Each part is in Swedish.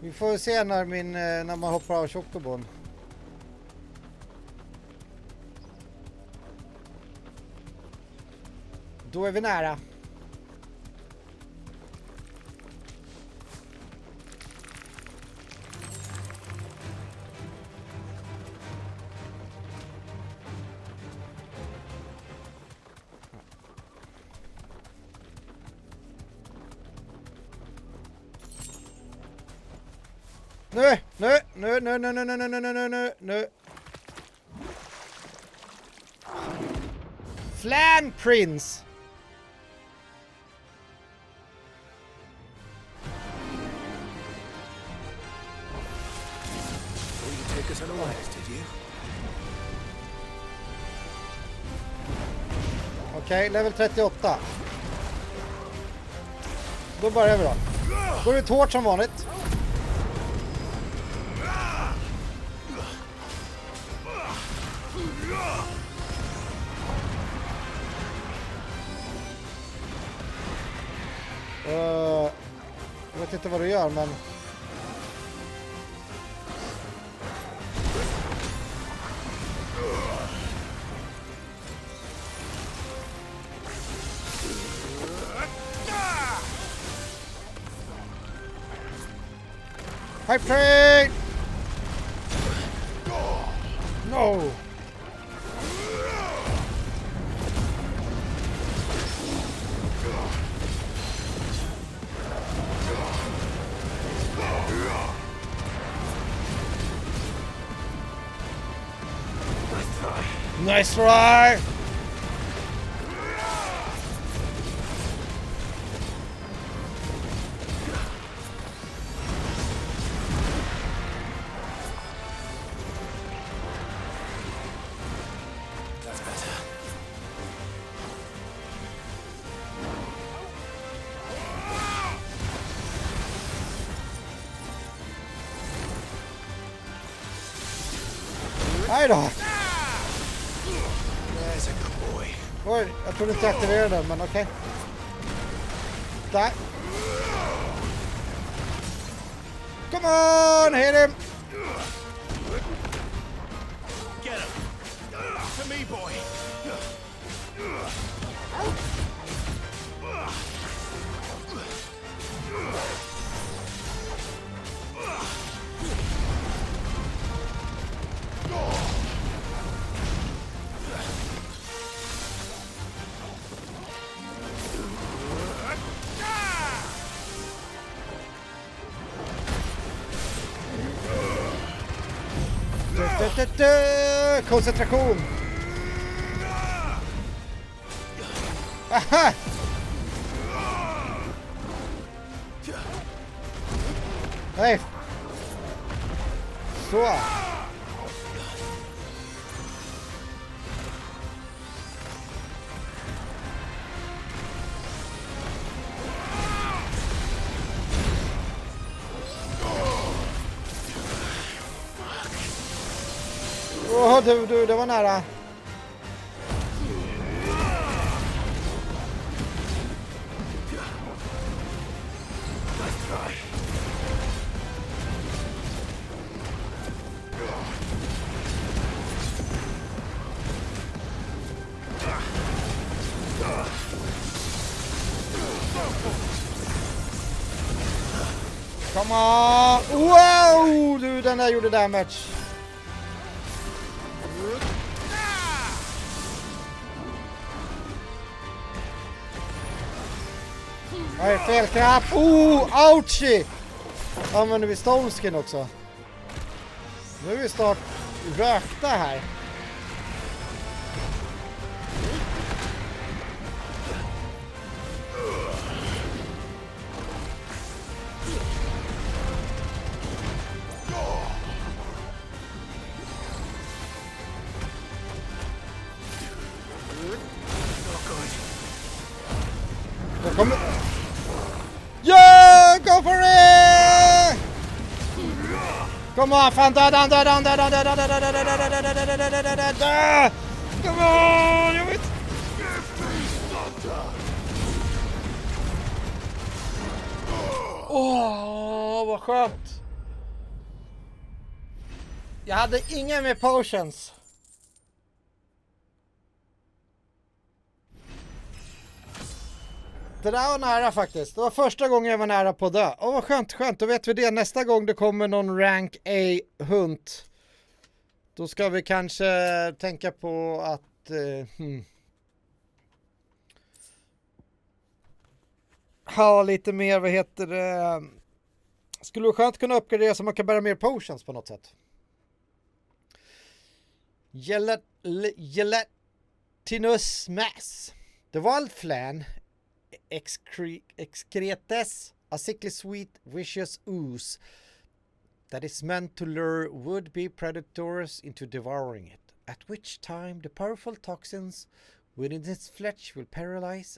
Vi får se när man hoppar av chocobon. Då är vi nära. Nu. Flan Prince. Okej, level 38. Då börjar vi då. Går det hårt som vanligt. Jag vet inte vad du gör, men... Hype train! No! Nice try! Nej då! Oj, jag trodde inte jag aktiverade den, men okej. Där. Come on, hit him! Get him! To me, boy! Koncentration! Aha! Nej! Så! Åh, du, det var nära. Come on! Wow! Du, den där gjorde damage. Nej, fel knapp. Ouchie! Använder vi stoneskin också. Nu är vi snart rökta här. Jag kommer... Yeah, go for it! Come on, fan, döden! Come on, jag vet. Åh, vad skönt. Jag hade inga med potions. Det där var nära faktiskt. Det var första gången jag var nära på att dö. Åh, vad skönt. Då vet vi det. Nästa gång det kommer någon rank A-hunt. Då ska vi kanske tänka på att... ha lite mer, vad heter det... Skulle vara skönt att kunna uppgradera så man kan bära mer potions på något sätt. Gelatinous mass. The wild flan excretes a sickly sweet vicious ooze that is meant to lure would-be predators into devouring it, at which time the powerful toxins within its flesh will paralyze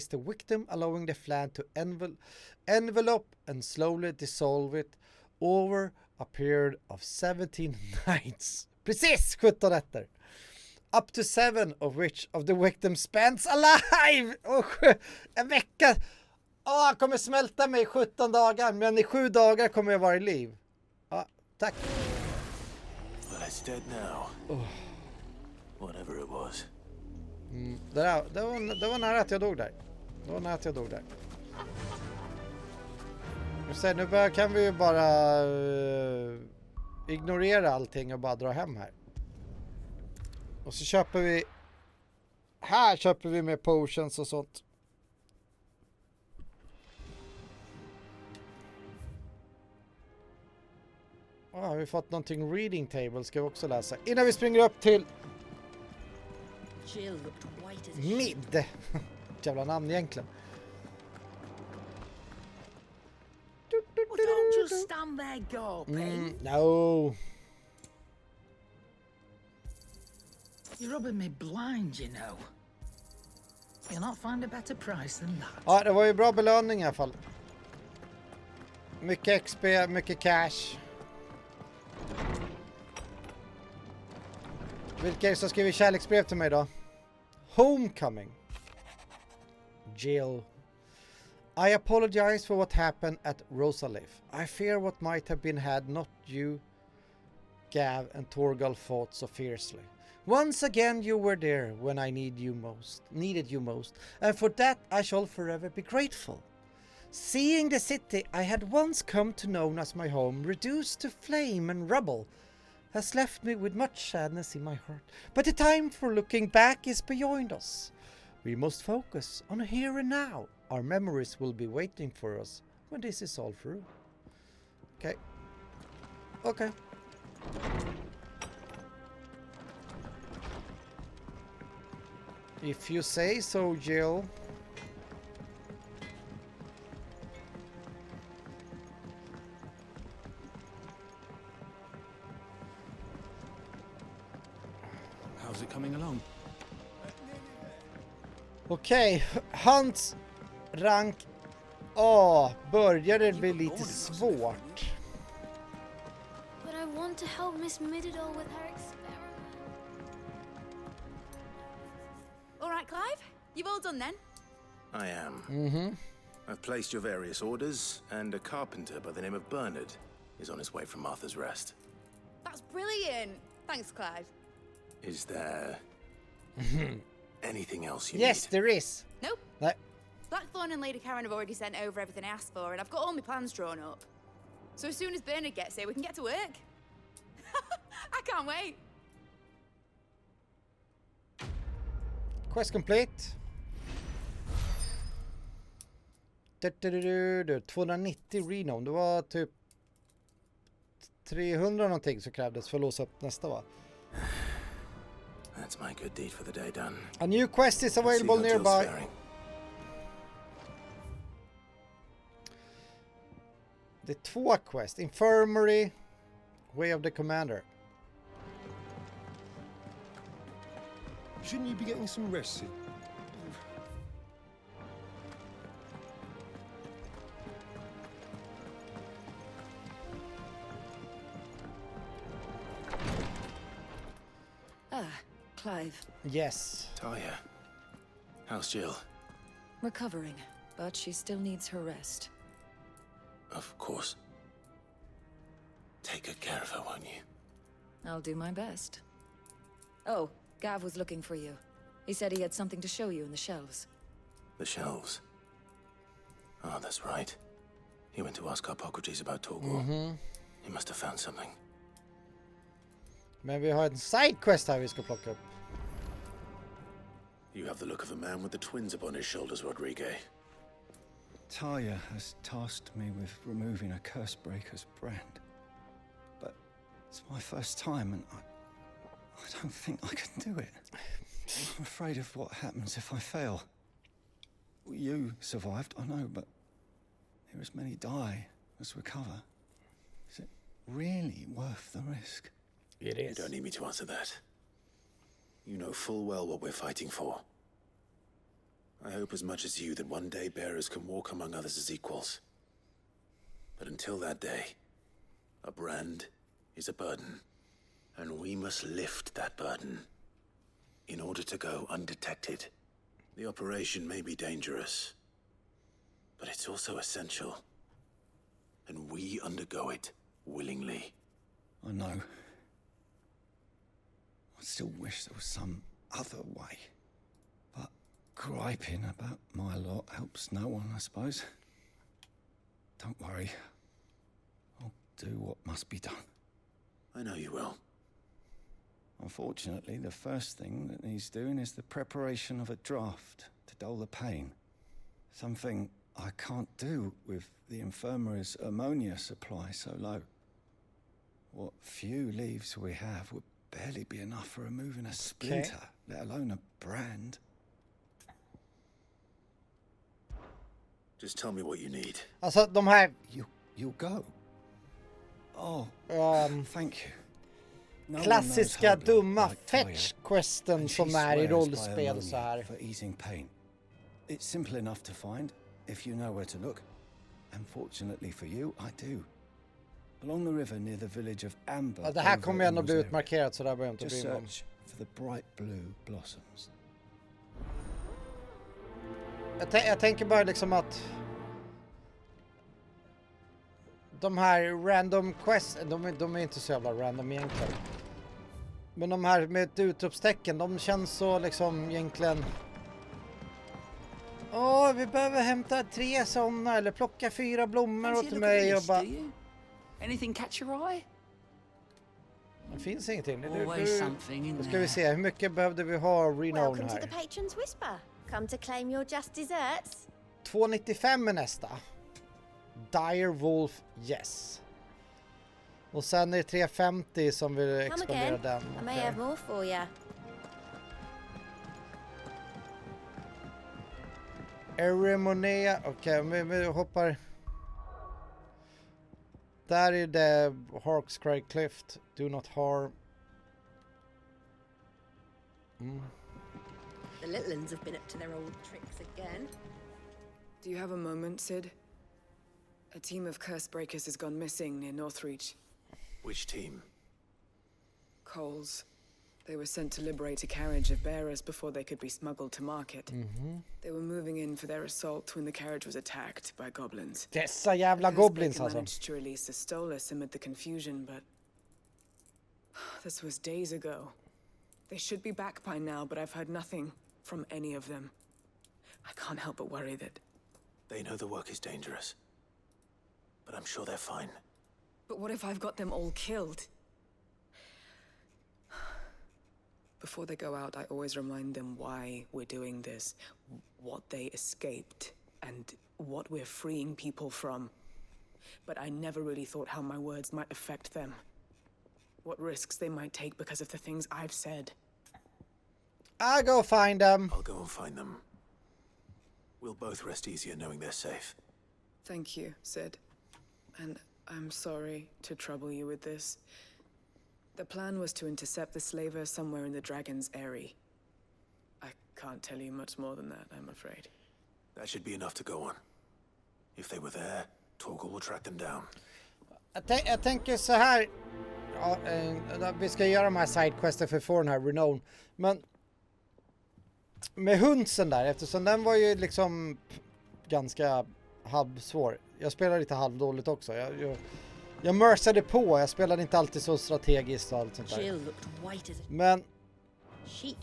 the victim, allowing the flan to envelope and slowly dissolve it over a period of 17 nights. Precis 17 nätter. Up to 7 of which of the victim spends alive. En vecka. Han kommer smälta mig i 17 dagar, men i 7 dagar kommer jag vara i liv. Ja, tack. Well, it's dead now. Whatever it was. Det var nära att jag dog där. Nu kan vi ju bara ignorera allting och bara dra hem här. Och så köper vi... Här köper vi med potions och sånt. Har vi fått någonting reading table ska vi också läsa. Innan vi springer upp till... Mid. Jävla namn egentligen. Don't just stand there gawping. No. You're rubbing me blind, you know. You'll not find a better price than that. Ja, det var ju bra belöning i alla fall. Mycket XP, mycket cash. Vilka är det som skriver kärleksbrev till mig då? Homecoming. Jill. I apologize for what happened at Rosalith. I fear what might have been had not you, Gav, and Torgal fought so fiercely. Once again you were there when I needed you most, and for that I shall forever be grateful. Seeing the city I had once come to know as my home reduced to flame and rubble has left me with much sadness in my heart. But the time for looking back is beyond us. We must focus on here and now. Our memories will be waiting for us when this is all through. Okay. If you say so, Jill. How's it coming along? Okej, hans rank A börjar det bli lite svårt. But I want to help Miss Middledore with her experiment. All right, Clive, you've all done then? I am. Mm-hmm. I've placed your various orders, and a carpenter by the name of Bernard is on his way from Martha's Rest. That's brilliant. Thanks, Clive. Is there anything else you Yes, need? there is. Nope. Nej. Blackthorn and Lady Karen have already sent over everything I asked for, and I've got all my plans drawn up. So as soon as Bernard gets here, we can get to work. I can't wait. Quest complete. 290 renom. Det var typ 300 någonting som krävdes för att låsa upp nästa, va? That's my good deed for the day done. A new quest is available nearby. Det är 2 quest. Infirmary, Way of the Commander. Shouldn't you be getting some rest? Clive. Yes. Talia, how's Jill? Recovering, but she still needs her rest. Of course. Take good care of her, won't you? I'll do my best. Oh, Gav was looking for you. He said he had something to show you in the shelves. The shelves. Oh, that's right. He went to ask Hippocrates about Torgor. He must have found something. Men vi har en sidequest här vi ska plocka upp. You have the look of a man with the twins upon his shoulders, Rodrigue. Talia has tasked me with removing a Cursebreaker's brand. But it's my first time and I don't think I can do it. I'm afraid of what happens if I fail. You survived, I know, but here as many die as recover. Is it really worth the risk? It You is. don't need me to answer that. You know full well what we're fighting for. I hope as much as you that one day bearers can walk among others as equals. But until that day, a brand is a burden. And we must lift that burden in order to go undetected. The operation may be dangerous, but it's also essential. And we undergo it willingly. I know. I still wish there was some other way. But griping about my lot helps no one, I suppose. Don't worry. I'll do what must be done. I know you will. Unfortunately, the first thing that needs doing is the preparation of a draft to dull the pain. Something I can't do with the infirmary's ammonia supply so low. What few leaves we have would barely be enough for removing a splinter, let alone a brand. Just tell me what you need. Alltså de här You'll go. Oh, thank you. No one klassiska knows how dumma like Talia, fetch-questen and she som är i swears by rollspel så ammonia här. for easing pain. It's simple enough to find if you know where to look. And fortunately for you, I do. Along the river near the village of Amber. Ja, det här over kommer in ändå bli Rosaria. utmarkerat så där behöver jag inte Just bry mig om. search for the bright blue blossoms. Jag tänker bara liksom att de här random quests, de är inte så jävla random egentligen. Men de här med ett utropstecken, de känns så liksom egentligen... vi behöver hämta 3 sådana eller plocka 4 blommor åt mig och bara... Anything catch your eye? Det finns ingenting. Always something in Då ska there. vi se, hur mycket behövde vi ha renown Welcome to the här? patron's whisper. Come to claim your just desserts. 295 är nästa. Dire Wolf, yes. Och sen är det 350 som vill Come expandera again. den. I may Okej. have more for you. Eremonea, okej, vi hoppar. Där är det Hawkscry Clift, do not harm. The little ones have been up to their old tricks again. Do you have a moment, Sid? A team of Cursebreakers has gone missing near Northreach. Which team? Coles. They were sent to liberate a carriage of bearers before they could be smuggled to market. They were moving in for their assault when the carriage was attacked by goblins. Dessa jävla goblins Cursebreaker alltså. managed to release a Stolas amid the confusion, but this was days ago. They should be back by now, but I've heard nothing from any of them. I can't help but worry that... They know the work is dangerous. But I'm sure they're fine. But what if I've got them all killed? Before they go out, I always remind them why we're doing this, what they escaped, and what we're freeing people from. But I never really thought how my words might affect them. What risks they might take because of the things I've said. I'll go find them. I'll go and find them. We'll both rest easier knowing they're safe. Thank you, Sid. And I'm sorry to trouble you with this. The plan was to intercept the slaver somewhere in the Dragon's Eyrie. I can't tell you much more than that, I'm afraid. That should be enough to go on. If they were there, Torgor will track them down. Jag tänker så här. Ja, vi ska göra de här sidequesten för att få den här renown. Men med hundsen där, eftersom den var ju liksom ganska halvsvår. Jag spelar lite halvdåligt också. Jag mörsade på, jag spelade inte alltid så strategiskt och allt sånt där. Jill looked white as a Men sheet.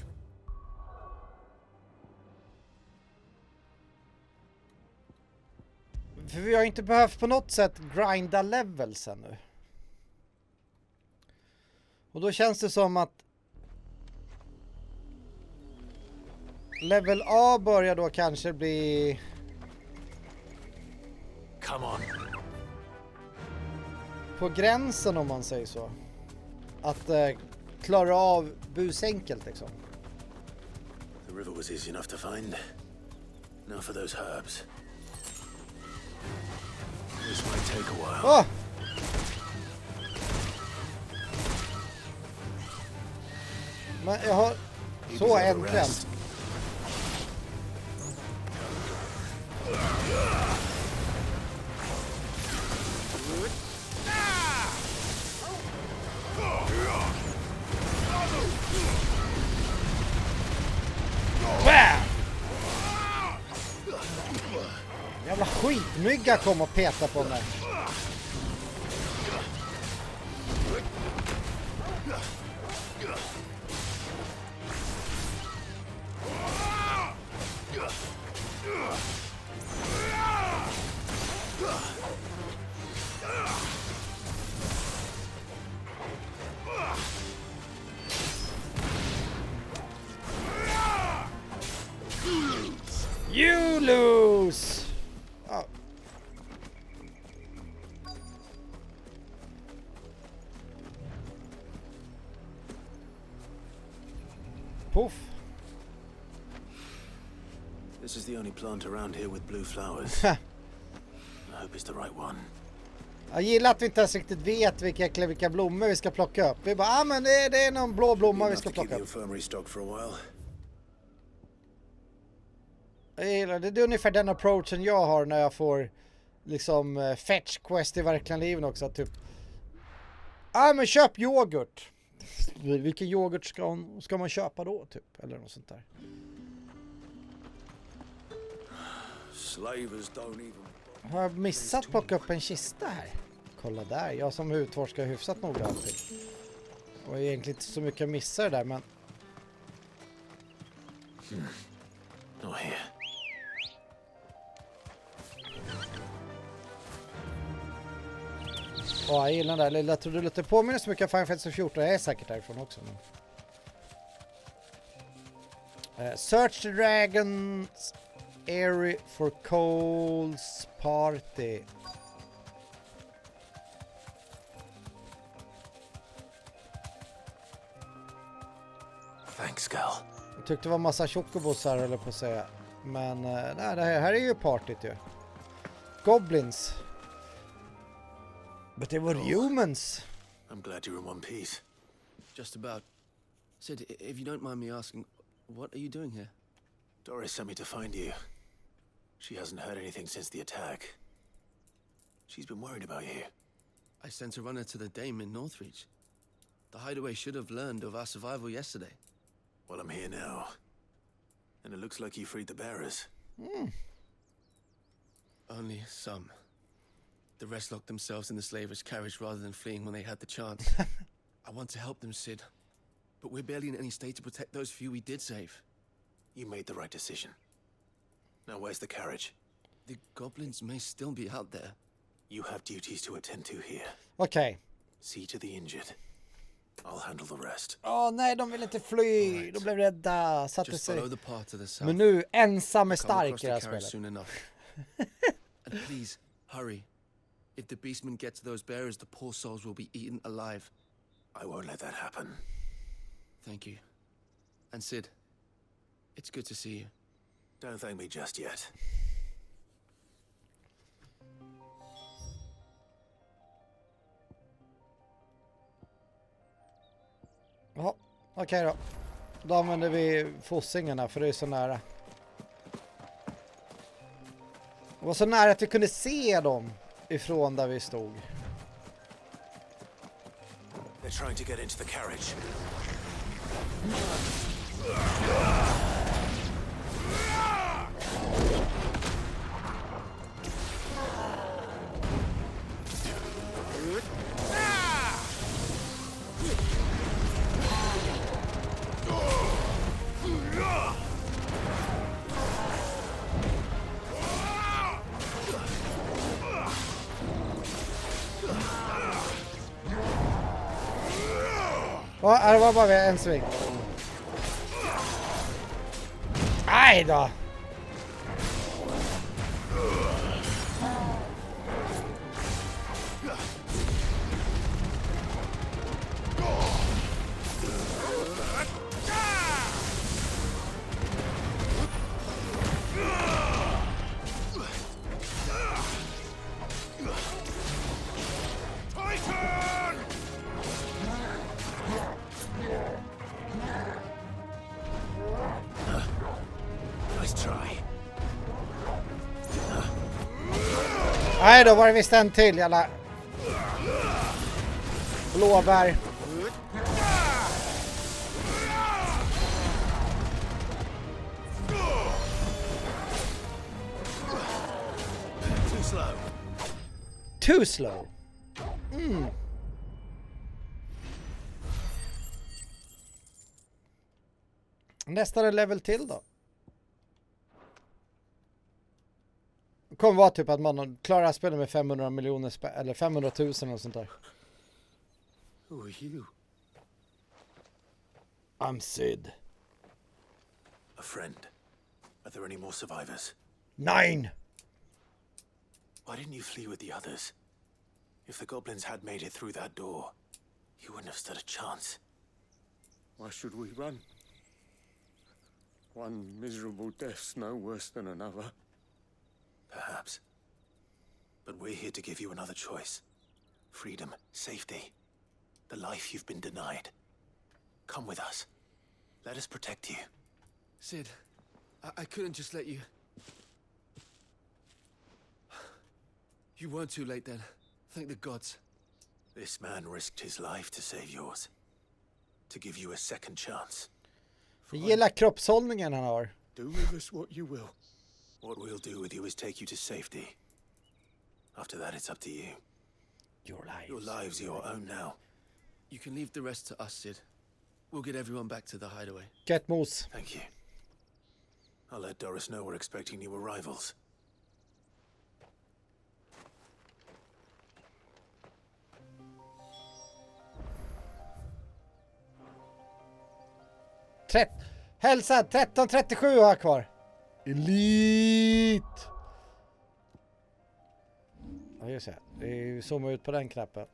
för vi har inte behövt på något sätt grinda levels ännu. Och då känns det som att level A börjar då kanske bli... Come on. På gränsen om man säger så. Att klara av busenkelt liksom. The river was easy enough to find. Now for those herbs. This might take a while. Åh! Men jag har... Så äntligen. Bam! Jävla skitmygga kom och peta på mig. You lose! Oh. Poof. This is the only plant around here with blue flowers. I hope it's the right one. Jag gillar att vi inte ens riktigt vet vilka blommor vi ska plocka upp. Vi bara, men det är någon blå blomma vi ska plocka upp. Jag gillar det. Det är ungefär den approachen jag har när jag får liksom fetch quest i verkliga livet också. Typ, men köp yoghurt. Vilken yoghurt ska man köpa då typ? Eller något sånt där. Har jag missat plocka upp en kista här? Kolla där, jag som utforskar hyfsat noga allting. Och egentligen inte så mycket jag missar där, men... Jag gillar den där lilla trudelutten. Påminner så mycket av Final Fantasy 14. Jag är säkert därifrån också. Men... Search the Dragons area for Cole's party. Thanks, girl. Jag tyckte det var massa chocobosar eller på att säga. Men nej, det här är ju partyt ju. Goblins. But they were humans. I'm glad you're in one piece. Just about. Sid, if you don't mind me asking, what are you doing here? Doris sent me to find you. She hasn't heard anything since the attack. She's been worried about you. I sent a runner to the Dame in Northreach. The hideaway should have learned of our survival yesterday. Well, I'm here now. And it looks like you freed the bearers. Only some. The rest locked themselves in the slaver's carriage rather than fleeing when they had the chance. I want to help them, Sid. But we're barely in any state to protect those few we did save. You made the right decision. Now where's the carriage? The goblins may still be out there. You have duties to attend to here. Okej. See to the injured. I'll handle the rest. Nej, de vill inte fly. Right. De blev rädda. Satte Just sig. follow the path to the south. Men nu ensam är Come stark across i det här the carriage spelet. soon enough. And please, hurry. If the beastmen get to those bearers, the poor souls will be eaten alive. I won't let that happen. Thank you. And Sid, it's good to see you. Don't thank me just yet. Ja, okej då. Då använder vi fossingarna för det är så nära. Det var så nära att vi kunde se dem ifrån där vi stod. They're trying to get into the carriage. Det var bara en sving. Aj då! Nej, då var det visst en till, jävla blåbär. Too slow. Nästa är level till då. Det kommer vara typ att man klarar spelet med 500 miljoner eller 500 000 och sånt där. Who are you? I'm Sid. A friend. Are there any more survivors? 9! Why didn't you flee with the others? If the goblins had made it through that door, you wouldn't have stood a chance. Why should we run? One miserable death's no worse than another. Perhaps. But we're here to give you another choice. Freedom, safety, the life you've been denied. Come with us. Let us protect you. Sid, I couldn't just let you... You weren't too late then. Thank the gods. This man risked his life to save yours. To give you a second chance. Jag gillar kroppshållningen han har. Do with us what you will. What we'll do with you is take you to safety. After that, it's up to you. Your lives. Your lives are your own now. You can leave the rest to us, Sid. We'll get everyone back to the hideaway. Get moose. Thank you. I'll let Doris know we're expecting new arrivals. Hälsa 1337 har jag kvar. Elite. Ja, just det. Vi zoomar ut på den knappen.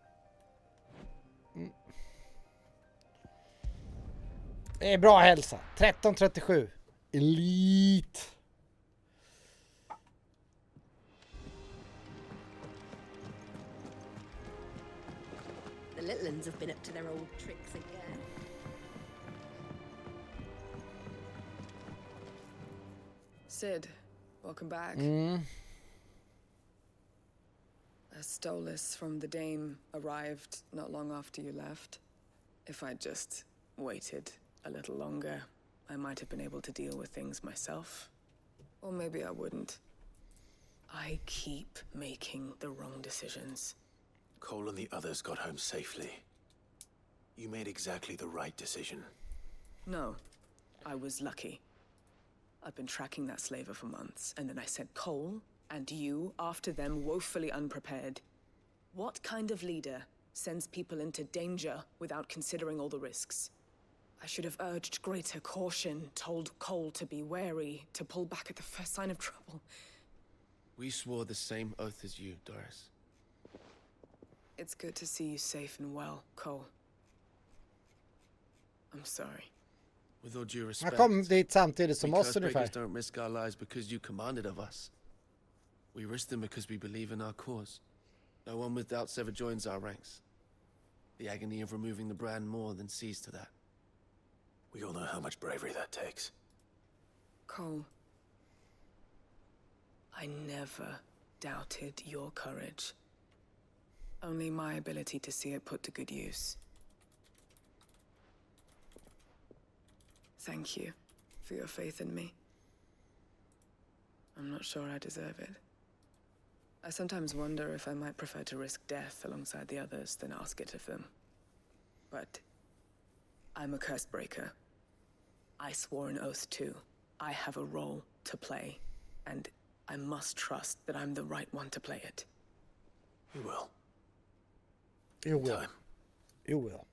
Det är bra hälsa. 1337. Elite. The little ones have been up to their old tricks again. Sid, welcome back. A stolus from the dame arrived not long after you left. If I'd just waited a little longer, I might have been able to deal with things myself. Or maybe I wouldn't. I keep making the wrong decisions. Cole and the others got home safely. You made exactly the right decision. No, I was lucky. I've been tracking that slaver for months, and then I sent Cole and you after them woefully unprepared. What kind of leader sends people into danger without considering all the risks? I should have urged greater caution, told Cole to be wary, to pull back at the first sign of trouble. We swore the same oath as you, Doris. It's good to see you safe and well, Cole. I'm sorry. With all due Han respect, kom dit samtidigt som we oss ungefär. Cursebreakers don't risk our lives because you commanded of us. We risk them because we believe in our cause. No one with doubts ever joins our ranks. The agony of removing the brand more than sees to that. We all know how much bravery that takes. Cole, I never doubted your courage. Only my ability to see it put to good use. Thank you for your faith in me. I'm not sure I deserve it. I sometimes wonder if I might prefer to risk death alongside the others than ask it of them. But I'm a curse breaker. I swore an oath too. I have a role to play, and I must trust that I'm the right one to play it. You will. You will. Time. You will.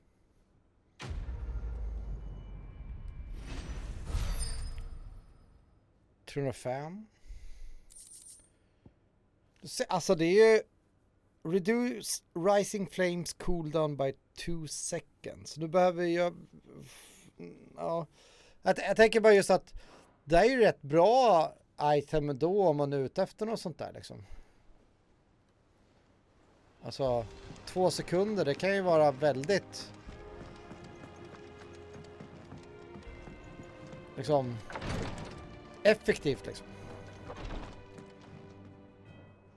305. Alltså det är ju reduce rising flames cooldown by 2 seconds. Nu behöver jag... Ja. Jag tänker bara just att det är ju rätt bra item då om man är ute efter något sånt där liksom. Alltså 2 sekunder, det kan ju vara väldigt liksom effektivt liksom.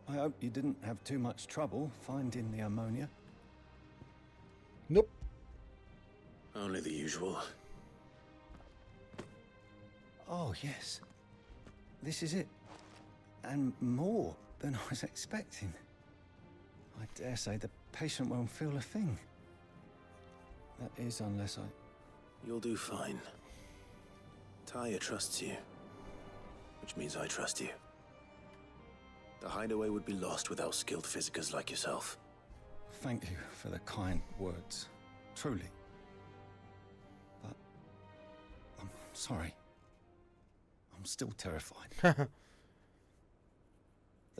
I hope you didn't have too much trouble finding the ammonia. Nope. Only the usual. Oh, yes. This is it. And more than I was expecting. I dare say the patient won't feel a thing. That is, unless You'll do fine. Taya trusts you, which means I trust you. The hideaway would be lost without skilled physicers like yourself. Thank you for the kind words. Truly. But I'm sorry. I'm still terrified. The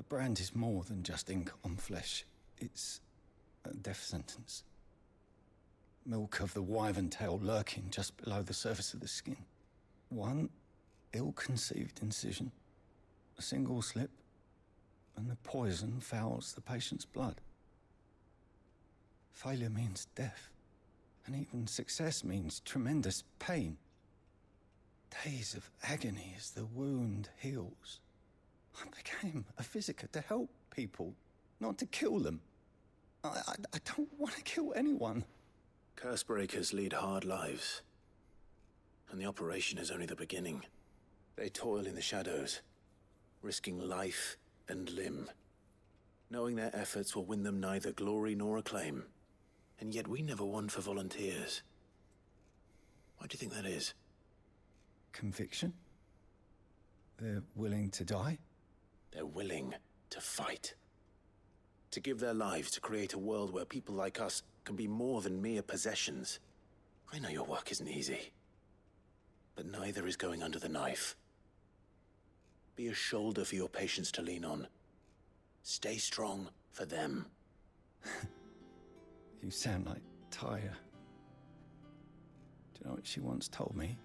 brand is more than just ink on flesh. It's a death sentence. Milk of the wyvern tail lurking just below the surface of the skin. One ill-conceived incision, a single slip, and the poison fouls the patient's blood. Failure means death, and even success means tremendous pain. Days of agony as the wound heals. I became a physiker to help people, not to kill them. I don't want to kill anyone. Cursebreakers lead hard lives, and the operation is only the beginning. They toil in the shadows, risking life and limb, knowing their efforts will win them neither glory nor acclaim. And yet we never won for volunteers. Why do you think that is? Conviction? They're willing to die? They're willing to fight. To give their lives to create a world where people like us can be more than mere possessions. I know your work isn't easy, but neither is going under the knife. Be a shoulder for your patients to lean on. Stay strong for them. You sound like Taya. Do you know what she once told me?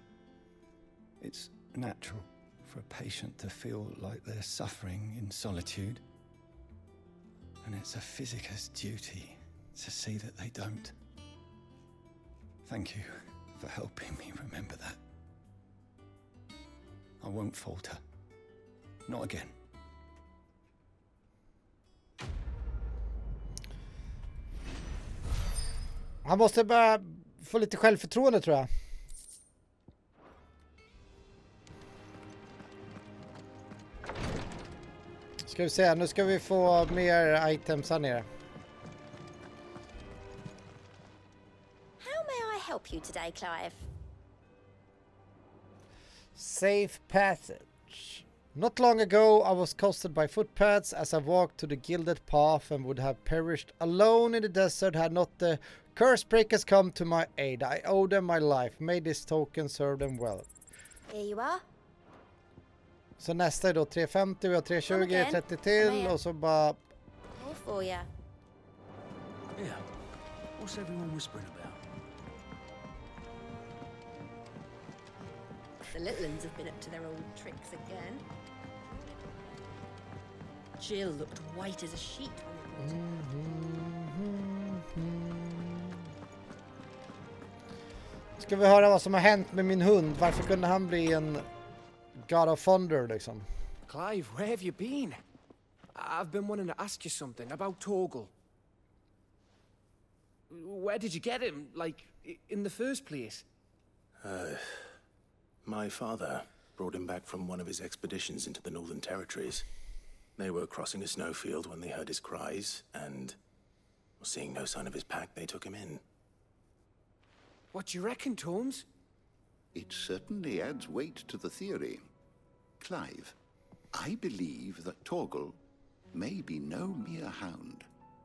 It's natural for a patient to feel like they're suffering in solitude. And it's a physiker's duty to see that they don't. Thank you for helping me remember that. I won't falter. Not again. Han måste bara få lite självförtroende tror jag. Ska vi se, nu ska vi få mer items här nere. How may I help you today, Clive? Safe passage. Not long ago I was accosted by footpads as I walked to the gilded path and would have perished alone in the desert had not the Cursebreakers come to my aid. I owe them my life. May this token serve them well. Here you are. Så nästa är då 350, vi har 320, 30 till och så bara... All for you. Yeah. What's everyone whispering about? The little ones have been up to their old tricks again. Jill looked white as a sheet when they brought her. Ska vi höra vad som har hänt med min hund? Varför kunde han bli en God of Thunder liksom? Clive, where have you been? I've been wanting to ask you something about Torgal. Where did you get him, like, in the first place? My father brought him back from one of his expeditions into the Northern Territories. They were crossing a snowfield when they heard his cries, and seeing no sign of his pack, they took him in. What do you reckon, Tomes? It certainly adds weight to the theory. Clive, I believe that Torgal may be no mere hound,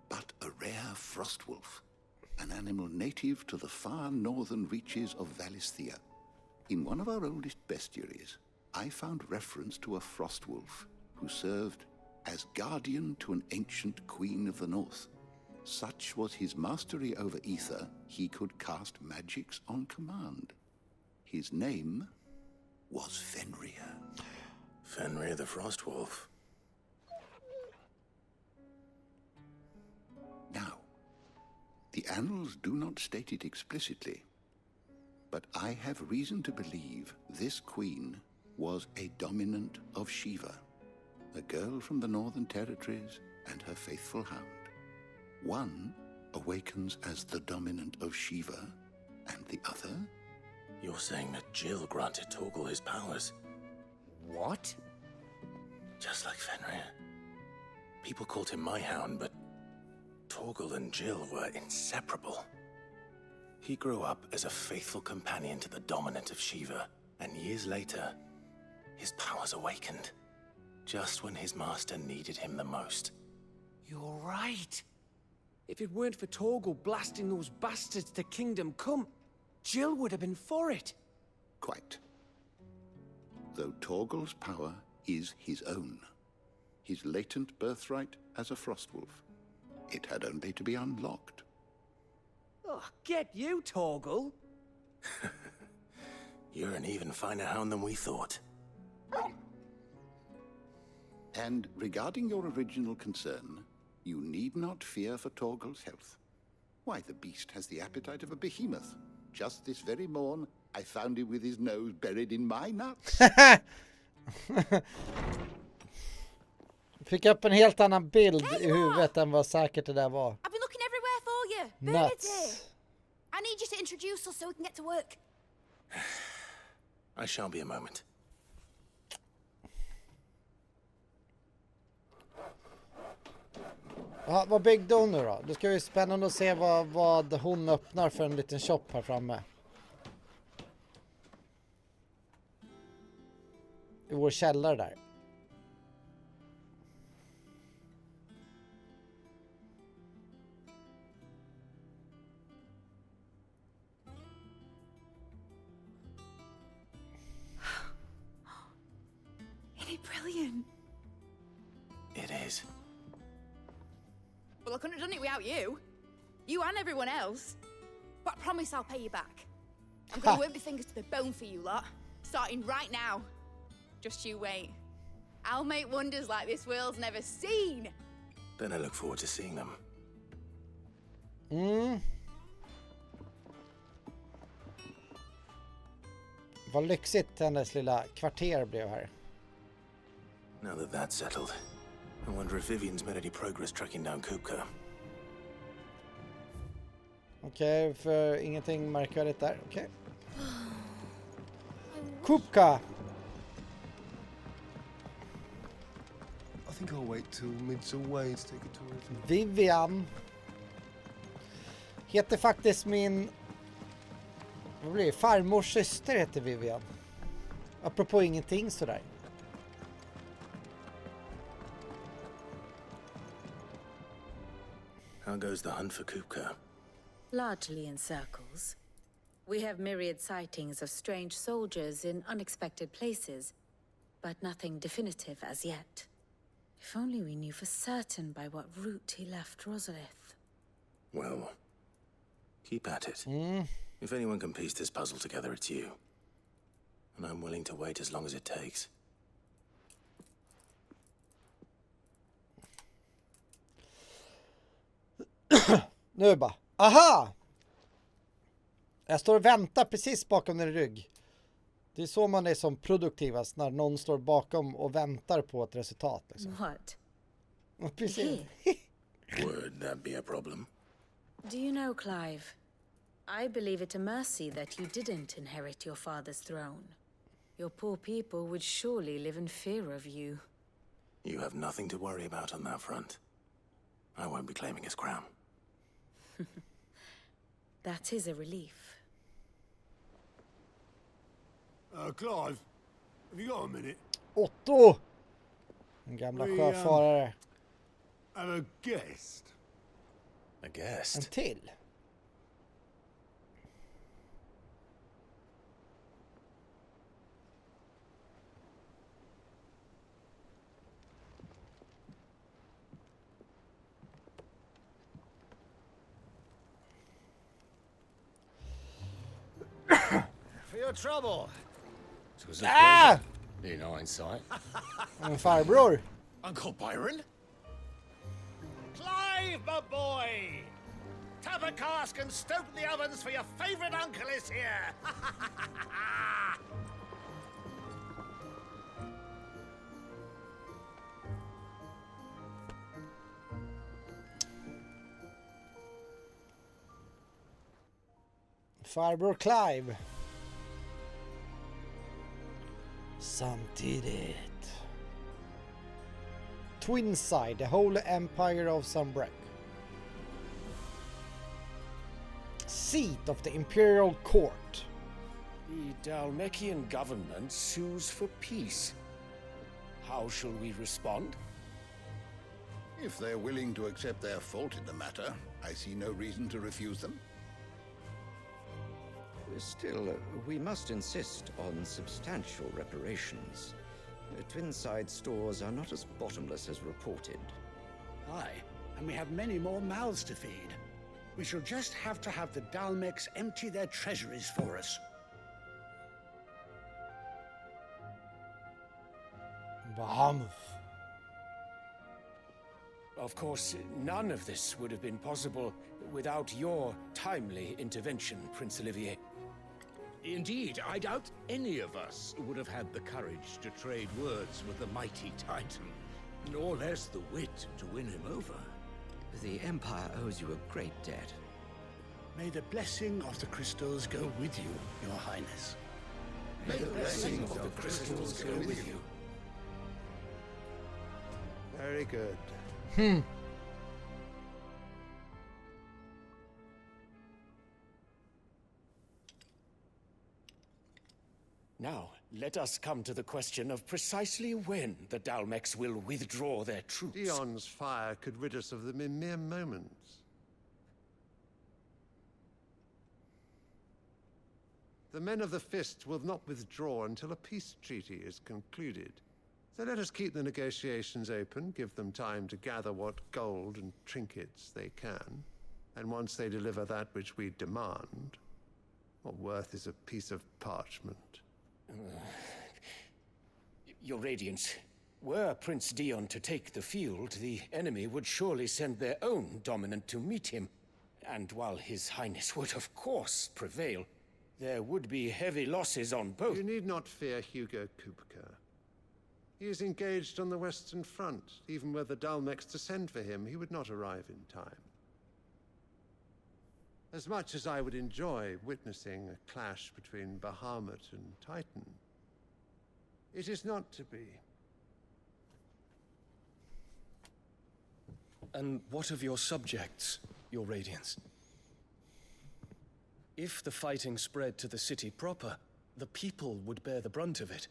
but a rare frostwolf, an animal native to the far northern reaches of Valisthea. In one of our oldest bestiaries, I found reference to a frostwolf who served as guardian to an ancient queen of the north. Such was his mastery over ether, he could cast magics on command. His name was Fenrir. Fenrir the Frostwolf. Now, the annals do not state it explicitly, but I have reason to believe this queen was a dominant of Shiva, a girl from the Northern Territories and her faithful hound. One awakens as the dominant of Shiva, and the other? You're saying that Jill granted Torgal his powers? What? Just like Fenrir. People called him my hound, but Torgal and Jill were inseparable. He grew up as a faithful companion to the dominant of Shiva, and years later, his powers awakened, just when his master needed him the most. You're right. If it weren't for Torgal blasting those bastards to Kingdom Come, Jill would have been for it. Quite. Though Torgal's power is his own, his latent birthright as a Frostwolf, it had only to be unlocked. Oh, get you, Torgal. You're an even finer hound than we thought. And regarding your original concern, you need not fear for Torgal's health. Why, the beast has the appetite of a behemoth. Just this very morn, I found him with his nose buried in my nuts. Fick upp en helt annan bild i huvudet än vad säkert det där var. I've been looking everywhere for you. Nuts. I need you to introduce us so we can get to work. I shall be a moment. Ja, vad byggde hon nu då? Det ska bli spännande att se vad hon öppnar för en liten shop här framme. I vår källare där. Isn't it brilliant? It is. Well, I couldn't have done it without you. You and everyone else. But I promise I'll pay you back. I'm going to work my fingers to the bone for you lot. Starting right now. Just you wait. I'll make wonders like this world's never seen. Then I look forward to seeing them. Vad lyxigt hennes lilla kvarter blev här. Now that that's settled, I wonder if Vivian's made any progress tracking down Kupka. Okej, för ingenting märkvärdigt där. Okej. Kupka! I think I'll wait till mid's away to take a tour of it. Vivian heter faktiskt min... Vad blir det? Farmors syster heter Vivian. Apropå ingenting sådär. How goes the hunt for Kupka? Largely in circles. We have myriad sightings of strange soldiers in unexpected places, but nothing definitive as yet. If only we knew for certain by what route he left Rosalith. Well, keep at it. If anyone can piece this puzzle together, it's you. And I'm willing to wait as long as it takes. Nu bara, aha! Jag står och väntar precis bakom din rygg. Det är så man är som produktivast, när någon står bakom och väntar på ett resultat. Liksom. What? Precis. Would that be a problem? Do you know, Clive? I believe it a mercy that you didn't inherit your father's throne. Your poor people would surely live in fear of you. You have nothing to worry about on that front. I won't be claiming his crown. That is a relief. Clive, have you got a minute? Otto! Den gamla sjöfarare. Have a guest. A guest? En till. your trouble? It was a pleasure, in hindsight. En farbror. Uncle Byron? Clive, my boy! Tap a cask and stoke the ovens for your favorite uncle is here! Farbror Clive. Samtidigt. Twinside, the Holy Empire of Sunbreak. Seat of the Imperial Court. The Dalmekian government sues for peace. How shall we respond? If they're willing to accept their fault in the matter, I see no reason to refuse them. Still, we must insist on substantial reparations. Twinside stores are not as bottomless as reported. Aye, and we have many more mouths to feed. We shall just have to have the Dalmeks empty their treasuries for us. Bahamut. Of course, none of this would have been possible without your timely intervention, Prince Olivier. Indeed, I doubt any of us would have had the courage to trade words with the mighty Titan, nor less the wit to win him over. The Empire owes you a great debt. May the blessing of the crystals go with you, Your Highness. May the blessing of the crystals go with you. Very good. Now, let us come to the question of precisely when the Dalmeks will withdraw their troops. Dion's fire could rid us of them in mere moments. The men of the Fist will not withdraw until a peace treaty is concluded. So let us keep the negotiations open, give them time to gather what gold and trinkets they can. And once they deliver that which we demand, what worth is a piece of parchment? Your Radiance, were Prince Dion to take the field, the enemy would surely send their own dominant to meet him. And while His Highness would of course prevail, there would be heavy losses on both. You need not fear Hugo Kupka. He is engaged on the Western Front. Even were the Dalmeks to send for him, he would not arrive in time. As much as I would enjoy witnessing a clash between Bahamut and Titan, it is not to be. And what of your subjects, Your Radiance? If the fighting spread to the city proper, the people would bear the brunt of it.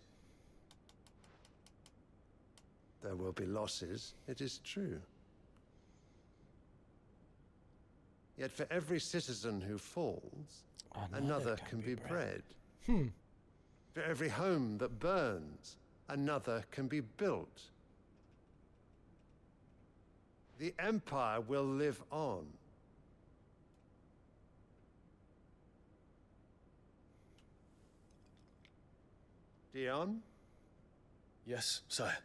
There will be losses, it is true. Yet for every citizen who falls, another can be bred. For every home that burns, another can be built. The Empire will live on. Dion? Yes, sire.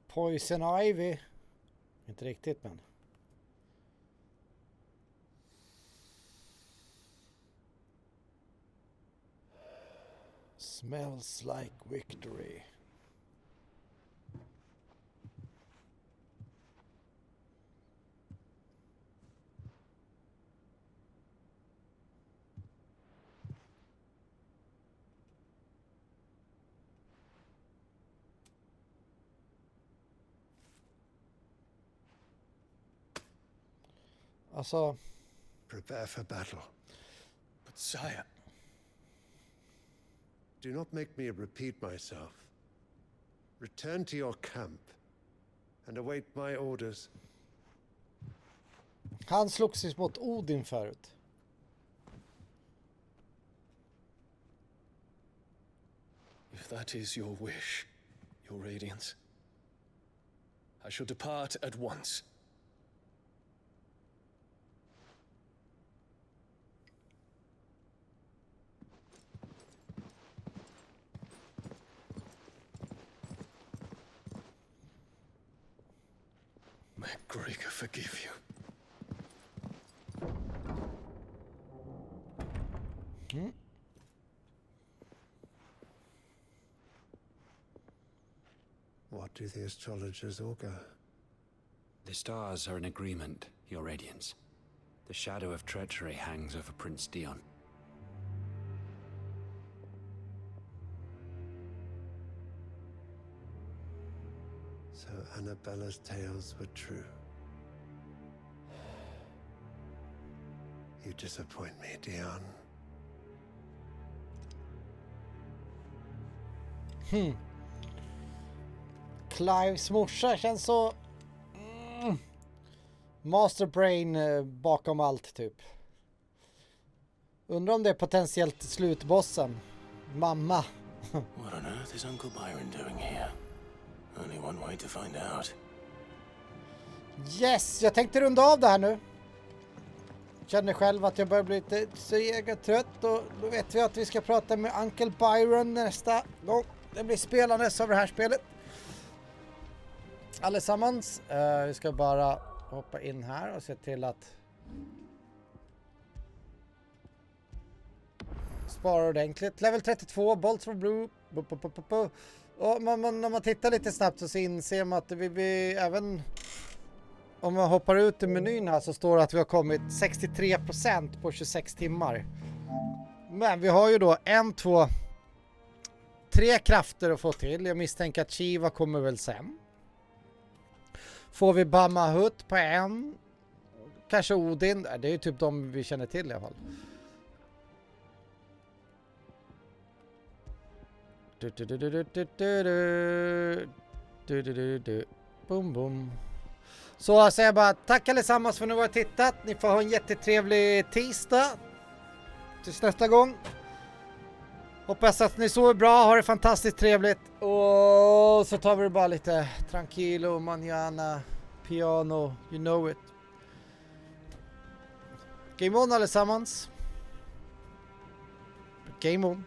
Poison Ivy. Inte riktigt, men. Smells like victory. Alltså, prepare for battle. But sire, do not make me repeat myself. Return to your camp and await my orders. Han slogs mot Odin förut. that is your wish, your radiance, I shall depart at once. May Gregor forgive you. What do the astrologers augur? The stars are in agreement, Your Radiance. The shadow of treachery hangs over Prince Dion. So Annabella's tales were true. You disappoint me, Dion. Clives morsa känns så... Masterbrain bakom allt typ. Undrar om det är potentiellt slutbossen. Mamma. What on earth is Uncle Byron doing here? Only one way to find out. Yes, jag tänkte runda av det här nu. Känner själv att jag börjar bli lite seg och trött. Och då vet vi att vi ska prata med Uncle Byron nästa gång. Det blir spelandes av det här spelet. Allesammans. Vi ska bara hoppa in här och se till att spara ordentligt. Level 32, Bolts for Blue. Och när man tittar lite snabbt så inser man att vi även om man hoppar ut i menyn här så står det att vi har kommit 63% på 26 timmar. Men vi har ju då 1, 2, 3 krafter att få till. Jag misstänker att Shiva kommer väl sen. Får vi Bamahut på en. Kanske Odin. Det är ju typ de vi känner till i alla fall. Boom, boom. Så jag säger bara tack allesammans för att ni har tittat. Ni får ha en jättetrevlig tisdag. Tills nästa gång. Hoppas att ni sover bra. Ha det fantastiskt trevligt. Och så tar vi det bara lite tranquilo, manana, piano, you know it. Game on allesammans. Game on.